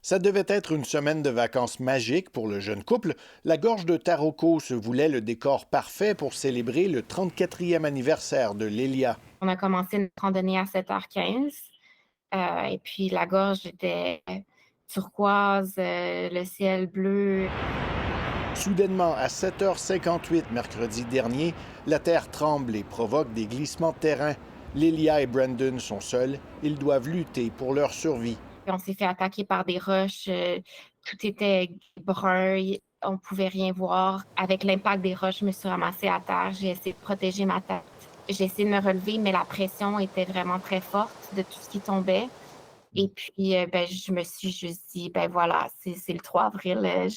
Ça devait être une semaine de vacances magique pour le jeune couple. La gorge de Taroko se voulait le décor parfait pour célébrer le 34e anniversaire de Lélia. On a commencé notre randonnée à 7h15 et puis la gorge était turquoise, le ciel bleu. Soudainement, à 7h58 mercredi dernier, la terre tremble et provoque des glissements de terrain. Lélia et Brandon sont seuls. Ils doivent lutter pour leur survie. On s'est fait attaquer par des roches, tout était brun, on pouvait rien voir. Avec l'impact des roches, je me suis ramassée à terre, j'ai essayé de protéger ma tête. J'ai essayé de me relever, mais la pression était vraiment très forte de tout ce qui tombait. Et puis, ben, je me suis juste dit: «Ben, voilà, c'est le 3 avril,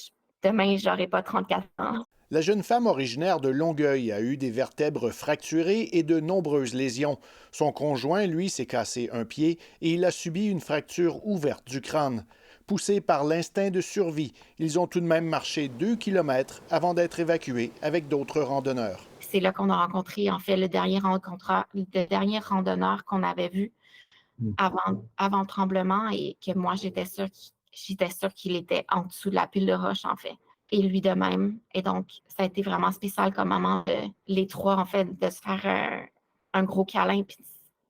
demain, j'aurai pas 34 ans». La jeune femme originaire de Longueuil a eu des vertèbres fracturées et de nombreuses lésions. Son conjoint, lui, s'est cassé un pied et il a subi une fracture ouverte du crâne. Poussés par l'instinct de survie, ils ont tout de même marché 2 kilomètres avant d'être évacués avec d'autres randonneurs. C'est là qu'on a rencontré, en fait, le dernier randonneur qu'on avait vu avant le tremblement et que moi, j'étais sûre qu'il était en dessous de la pile de roches, en fait, et lui de même. Et donc, ça a été vraiment spécial comme moment, les 3, en fait, de se faire un gros câlin, puis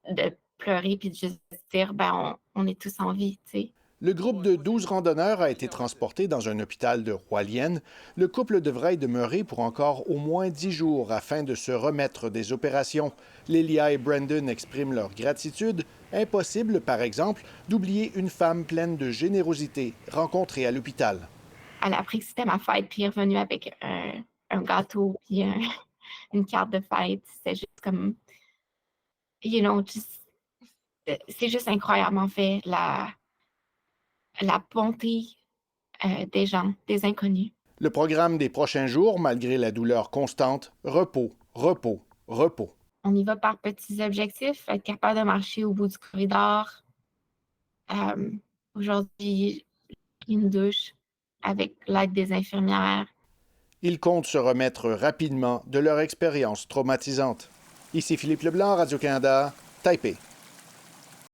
de pleurer, puis de juste dire: «Ben, on est tous en vie», tu sais? Le groupe de 12 randonneurs a été transporté dans un hôpital de Roilienne. Le couple devrait y demeurer pour encore au moins 10 jours afin de se remettre des opérations. Lélia et Brandon expriment leur gratitude. Impossible, par exemple, d'oublier une femme pleine de générosité rencontrée à l'hôpital. Elle a appris que c'était ma fête, puis elle est revenue avec un gâteau, puis une carte de fête. C'était juste comme, just c'est juste incroyablement fait, la bonté, des gens, des inconnus. Le programme des prochains jours, malgré la douleur constante, repos, repos, repos. On y va par petits objectifs, être capable de marcher au bout du corridor. Hem, Aujourd'hui, une douche avec l'aide des infirmières. Ils comptent se remettre rapidement de leur expérience traumatisante. Ici Philippe Leblanc, Radio-Canada, Taipei.